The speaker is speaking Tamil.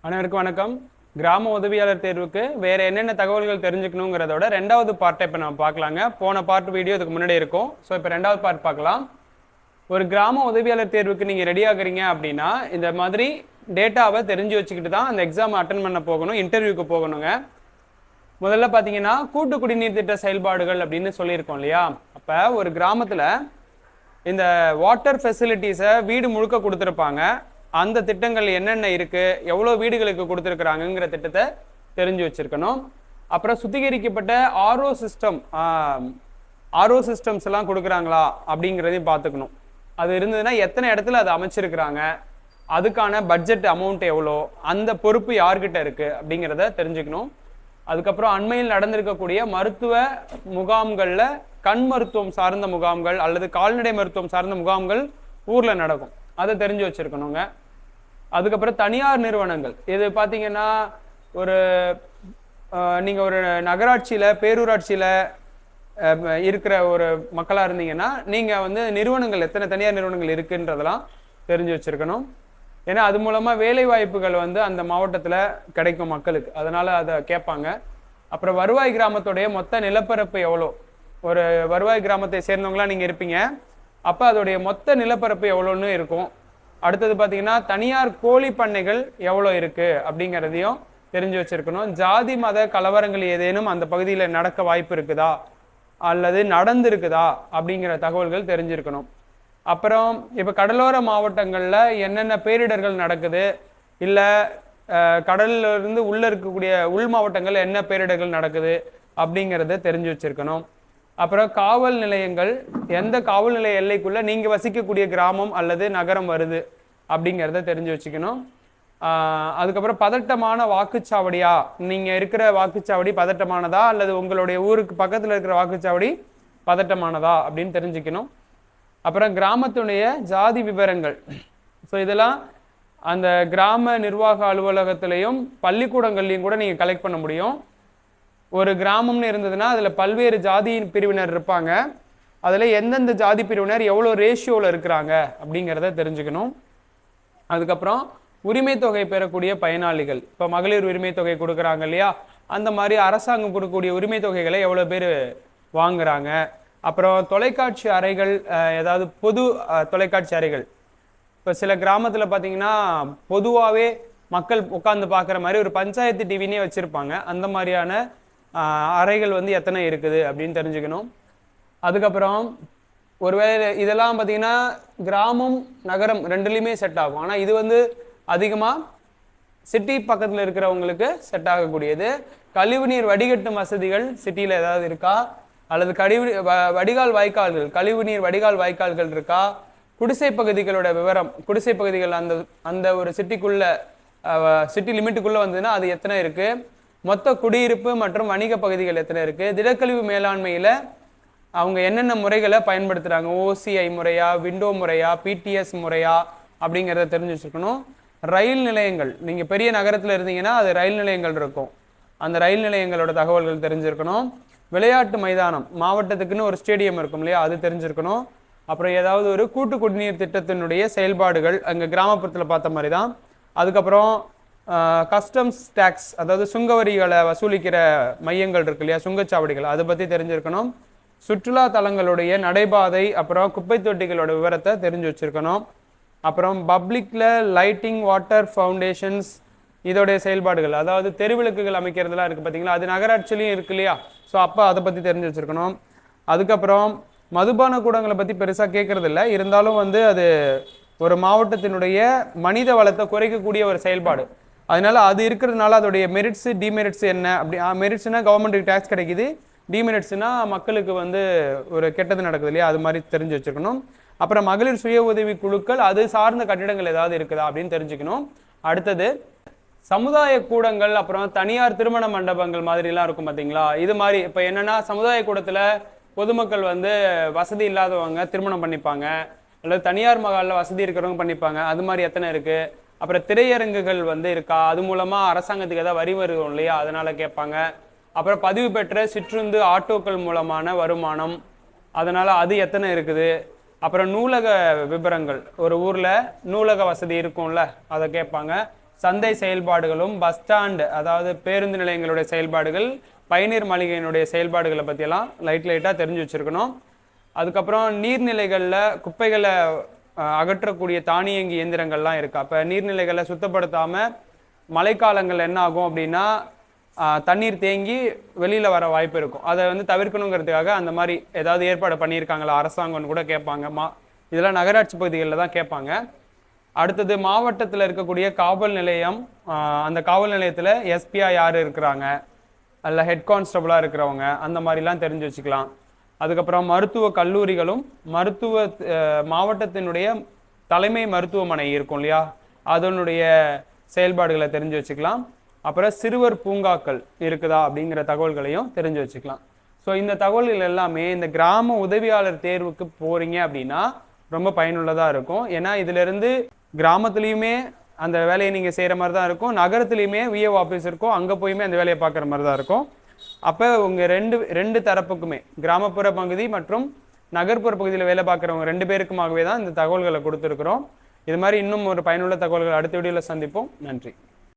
அனைவருக்கும் வணக்கம். கிராம உதவியாளர் தேர்வுக்கு வேற என்னென்ன தகவல்கள் தெரிஞ்சுக்கணுங்கிறதோட ரெண்டாவது பார்ட்டை இப்போ நம்ம பார்க்கலாங்க. போன பார்ட் வீடியோ இதுக்கு முன்னாடி இருக்கும். ஸோ இப்போ ரெண்டாவது பார்ட் பார்க்கலாம். ஒரு கிராம உதவியாளர் தேர்வுக்கு நீங்கள் ரெடி ஆகுறீங்க அப்படின்னா இந்த மாதிரி டேட்டாவை தெரிஞ்சு வச்சுக்கிட்டு தான் அந்த எக்ஸாம் அட்டன் பண்ண போகணும், இன்டர்வியூக்கு போகணுங்க. முதல்ல பார்த்தீங்கன்னா கூட்டு குடிநீர் திட்ட செயல்பாடுகள் அப்படின்னு சொல்லியிருக்கோம் இல்லையா. அப்போ ஒரு கிராமத்தில் இந்த வாட்டர் ஃபெசிலிட்டிஸை வீடு முழுக்க கொடுத்துருப்பாங்க. அந்த திட்டங்கள் என்னென்ன இருக்கு, எவ்வளோ வீடுகளுக்கு கொடுத்துருக்குறாங்கங்கிற திட்டத்தை தெரிஞ்சு வச்சிருக்கணும். அப்புறம் சுத்திகரிக்கப்பட்ட ஆர்ஓ சிஸ்டம்ஸ் எல்லாம் கொடுக்குறாங்களா அப்படிங்கிறதையும் பார்த்துக்கணும். அது இருந்ததுன்னா எத்தனை இடத்துல அதை அமைச்சிருக்கிறாங்க, அதுக்கான பட்ஜெட் அமௌண்ட் எவ்வளோ, அந்த பொறுப்பு யார்கிட்ட இருக்கு அப்படிங்கிறத தெரிஞ்சுக்கணும். அதுக்கப்புறம் அண்மையில் நடந்திருக்கக்கூடிய மருத்துவ முகாம்களில் கண் மருத்துவம் சார்ந்த முகாம்கள் அல்லது கால்நடை மருத்துவம் சார்ந்த முகாம்கள் ஊரில் நடக்கும், அதை தெரிஞ்சு வச்சிருக்கணுங்க. அதுக்கப்புறம் தனியார் நிறுவனங்கள், இது பார்த்தீங்கன்னா ஒரு நீங்கள் ஒரு நகராட்சியில் பேரூராட்சியில் இருக்கிற ஒரு மக்களாக இருந்தீங்கன்னா நீங்கள் வந்து நிறுவனங்கள் எத்தனை தனியார் நிறுவனங்கள் இருக்குன்றதெல்லாம் தெரிஞ்சு வச்சிருக்கணும். ஏன்னா அது மூலமாக வேலை வாய்ப்புகள் வந்து அந்த மாவட்டத்தில் கிடைக்கும் மக்களுக்கு, அதனால் அதை கேட்பாங்க. அப்புறம் வருவாய் கிராமத்துடைய மொத்த நிலப்பரப்பு எவ்வளோ, ஒரு வருவாய் கிராமத்தை சேர்ந்தவங்களாம் நீங்கள் இருப்பீங்க, அப்போ அதோடைய மொத்த நிலப்பரப்பு எவ்வளோன்னு இருக்கும். அடுத்தது பார்த்தீங்கன்னா தனியார் கோழி பண்ணைகள் எவ்வளோ இருக்குது அப்படிங்கிறதையும் தெரிஞ்சு வச்சுருக்கணும். ஜாதி மத கலவரங்கள் ஏதேனும் அந்த பகுதியில் நடக்க வாய்ப்பு இருக்குதா அல்லது நடந்திருக்குதா அப்படிங்கிற தகவல்கள் தெரிஞ்சிருக்கணும். அப்புறம் இப்போ கடலோர மாவட்டங்களில் என்னென்ன பேரிடர்கள் நடக்குது, இல்லை கடல்ல இருந்து உள்ளே இருக்கக்கூடிய உள் மாவட்டங்களில் என்ன பேரிடர்கள் நடக்குது அப்படிங்கிறத தெரிஞ்சு வச்சுருக்கணும். அப்புறம் காவல் நிலையங்கள், எந்த காவல் நிலைய எல்லைக்குள்ளே நீங்கள் வசிக்கக்கூடிய கிராமம் அல்லது நகரம் வருது அப்படிங்கிறத தெரிஞ்சு வச்சுக்கணும். அதுக்கப்புறம் பதட்டமான வாக்குச்சாவடியா, நீங்கள் இருக்கிற வாக்குச்சாவடி பதட்டமானதா அல்லது உங்களுடைய ஊருக்கு பக்கத்தில் இருக்கிற வாக்குச்சாவடி பதட்டமானதா அப்படின்னு தெரிஞ்சுக்கணும். அப்புறம் கிராமத்துடைய ஜாதி விவரங்கள், ஸோ இதெல்லாம் அந்த கிராம நிர்வாக அலுவலகத்திலையும் பள்ளிக்கூடங்கள்லையும் கூட நீங்கள் கலெக்ட் பண்ண முடியும். ஒரு கிராமம்னு இருந்ததுன்னா அதில் பல்வேறு ஜாதி பிரிவினர் இருப்பாங்க, அதில் எந்தெந்த ஜாதி பிரிவினர் எவ்வளோ ரேஷியோவில் இருக்கிறாங்க அப்படிங்கிறத தெரிஞ்சுக்கணும். அதுக்கப்புறம் உரிமை தொகை பெறக்கூடிய பயனாளிகள், இப்போ மகளிர் உரிமை தொகை கொடுக்குறாங்க இல்லையா, அந்த மாதிரி அரசாங்கம் கொடுக்கக்கூடிய உரிமை தொகைகளை எவ்வளோ பேர் வாங்குறாங்க. அப்புறம் தொலைக்காட்சி அறைகள், ஏதாவது பொது தொலைக்காட்சி அறைகள், இப்போ சில கிராமத்தில் பார்த்தீங்கன்னா பொதுவாகவே மக்கள் உட்காந்து பார்க்குற மாதிரி ஒரு பஞ்சாயத்து டிவினே வச்சுருப்பாங்க, அந்த மாதிரியான அறைகள் வந்து எத்தனை இருக்குது அப்படின்னு தெரிஞ்சுக்கணும். அதுக்கப்புறம் ஒருவேளை இதெல்லாம் பார்த்தீங்கன்னா கிராமம் நகரம் ரெண்டுலேயுமே செட் ஆகும், ஆனால் இது வந்து அதிகமாக சிட்டி பக்கத்தில் இருக்கிறவங்களுக்கு செட் ஆகக்கூடியது. கழிவுநீர் வடிகட்டும் வசதிகள் சிட்டியில் ஏதாவது இருக்கா, அல்லது வடிகால் வாய்க்கால்கள், கழிவுநீர் வடிகால் வாய்க்கால்கள் இருக்கா, குடிசை பகுதிகளோட விவரம், குடிசை பகுதிகள் அந்த அந்த ஒரு சிட்டிக்குள்ள சிட்டி லிமிட்டுக்குள்ளே வந்ததுன்னா அது எத்தனை இருக்குது, மொத்த குடியிருப்பு மற்றும் வணிக பகுதிகள் எத்தனை இருக்குது, திடக்கழிவு மேலாண்மையில் அவங்க என்னென்ன முறைகளை பயன்படுத்துகிறாங்க, ஓசிஐ முறையா, விண்டோ முறையா, பிடிஎஸ் முறையா அப்படிங்கிறத தெரிஞ்சு வச்சுருக்கணும். ரயில் நிலையங்கள், நீங்கள் பெரிய நகரத்தில் இருந்தீங்கன்னா அது ரயில் நிலையங்கள் இருக்கும், அந்த ரயில் நிலையங்களோட தகவல்கள் தெரிஞ்சிருக்கணும். விளையாட்டு மைதானம், மாவட்டத்துக்குன்னு ஒரு ஸ்டேடியம் இருக்கும் இல்லையா, அது தெரிஞ்சிருக்கணும். அப்புறம் ஏதாவது ஒரு கூட்டு குடிநீர் திட்டத்தினுடைய செயல்பாடுகள் அங்கே கிராமப்புறத்தில் பார்த்த மாதிரி தான். அதுக்கப்புறம் கஸ்டம்ஸ் டேக்ஸ், அதாவது சுங்கவரிகளை வசூலிக்கிற மையங்கள் இருக்கு இல்லையா, சுங்கச்சாவடிகள், அதை பற்றி தெரிஞ்சிருக்கணும். சுற்றுலா தலங்களுடைய நடைபாதை, அப்புறம் குப்பை தொட்டிகளோட விவரத்தை தெரிஞ்சு வச்சிருக்கணும். அப்புறம் பப்ளிக்ல லைட்டிங், வாட்டர் ஃபவுண்டேஷன்ஸ், இதோடைய செயல்பாடுகள், அதாவது தெருவிளக்குகள் அமைக்கிறதுலாம் இருக்குது பார்த்தீங்களா, அது நகராட்சிலையும் இருக்கு இல்லையா, ஸோ அப்போ அதை பற்றி தெரிஞ்சு வச்சுருக்கணும். அதுக்கப்புறம் மதுபான கூடங்களை பற்றி பெருசாக கேட்கறது இல்லை, இருந்தாலும் வந்து அது ஒரு மாவட்டத்தினுடைய மனித வளத்தை குறைக்கக்கூடிய ஒரு செயல்பாடு, அதனால அது இருக்கிறதுனால அதோடைய மெரிட்ஸு டிமெரிட்ஸ் என்ன அப்படி, மெரிட்ஸ்னா கவர்மெண்ட்டுக்கு டேக்ஸ் கிடைக்குது, டிமெரிட்ஸ்னா மக்களுக்கு வந்து ஒரு கெட்டது நடக்குது இல்லையா, அது மாதிரி தெரிஞ்சு வச்சுருக்கணும். அப்புறம் மகளிர் சுய உதவி குழுக்கள், அது சார்ந்த கட்டிடங்கள் ஏதாவது இருக்குதா அப்படின்னு தெரிஞ்சுக்கணும். அடுத்தது சமுதாய கூடங்கள், அப்புறம் தனியார் திருமண மண்டபங்கள் மாதிரிலாம் இருக்கும் பார்த்தீங்களா, இது மாதிரி இப்போ என்னென்னா சமுதாய கூடத்தில் பொதுமக்கள் வந்து வசதி இல்லாதவங்க திருமணம் பண்ணிப்பாங்க, அல்லது தனியார் மகாலில் வசதி இருக்கிறவங்க பண்ணிப்பாங்க, அது மாதிரி எத்தனை இருக்குது. அப்புறம் திரையரங்குகள் வந்து இருக்கா, அது மூலமாக அரசாங்கத்துக்கு ஏதாவது வரி வருவோம் இல்லையா, அதனால் கேட்பாங்க. அப்புறம் பதிவு பெற்ற சிற்றுந்து ஆட்டோக்கள் மூலமான வருமானம், அதனால் அது எத்தனை இருக்குது. அப்புறம் நூலக விபரங்கள், ஒரு ஊரில் நூலக வசதி இருக்கும்ல, அதை கேட்பாங்க. சந்தை செயல்பாடுகளும், பஸ் ஸ்டாண்டு அதாவது பேருந்து நிலையங்களுடைய செயல்பாடுகள், பயனீர் மாளிகையினுடைய செயல்பாடுகளை பற்றியெல்லாம் லைட்டாக தெரிஞ்சு வச்சுருக்கணும். அதுக்கப்புறம் நீர்நிலைகளில் குப்பைகளை அகற்றக்கூடிய தானியங்கி இயந்திரங்கள்லாம் இருக்குது. அப்போ நீர்நிலைகளை சுத்தப்படுத்தாமல் மழைக்காலங்கள் என்ன ஆகும் அப்படின்னா தண்ணீர் தேங்கி வெளியில் வர வாய்ப்பு இருக்கும். அதை தவிர்க்கணுங்கிறதுக்காக அந்த மாதிரி ஏதாவது ஏற்பாடு பண்ணியிருக்காங்களா அரசாங்கம்னு கூட கேட்பாங்க. இதெல்லாம் நகராட்சி பகுதிகளில் தான் கேட்பாங்க. அடுத்தது மாவட்டத்தில் இருக்கக்கூடிய காவல் நிலையம், அந்த காவல் நிலையத்தில் எஸ்பியா யார் இருக்கிறாங்க, அதில் ஹெட் கான்ஸ்டபுளாக இருக்கிறவங்க, அந்த மாதிரிலாம் தெரிஞ்சு வச்சுக்கலாம். அதுக்கப்புறம் மருத்துவ கல்லூரிகளும் மாவட்டத்தினுடைய தலைமை மருத்துவமனை இருக்கும் இல்லையா, அதனுடைய செயல்பாடுகளை தெரிஞ்சு வச்சுக்கலாம். அப்புறம் சிறுவர் பூங்காக்கள் இருக்குதா அப்படிங்கிற தகவல்களையும் தெரிஞ்சு வச்சுக்கலாம். ஸோ இந்த தகவல்கள் எல்லாமே இந்த கிராம உதவியாளர் தேர்வுக்கு போறீங்க அப்படின்னா ரொம்ப பயனுள்ளதாக இருக்கும். ஏன்னா இதிலிருந்து கிராமத்துலேயுமே அந்த வேலையை நீங்கள் செய்கிற மாதிரி தான் இருக்கும், நகரத்துலேயுமே விஏஓ ஆஃபீஸ் இருக்கும், அங்கே போயுமே அந்த வேலையை பார்க்குற மாதிரி தான் இருக்கும். அப்போ உங்கள் ரெண்டு தரப்புக்குமே, கிராமப்புற பகுதி மற்றும் நகர்ப்புற பகுதியில் வேலை பார்க்குறவங்க 2 பேருக்குமாகவே தான் இந்த தகவல்களை கொடுத்துருக்குறோம். இது மாதிரி இன்னும் ஒரு பயனுள்ள தகவல்கள் அடுத்த வீடியோவில் சந்திப்போம். நன்றி.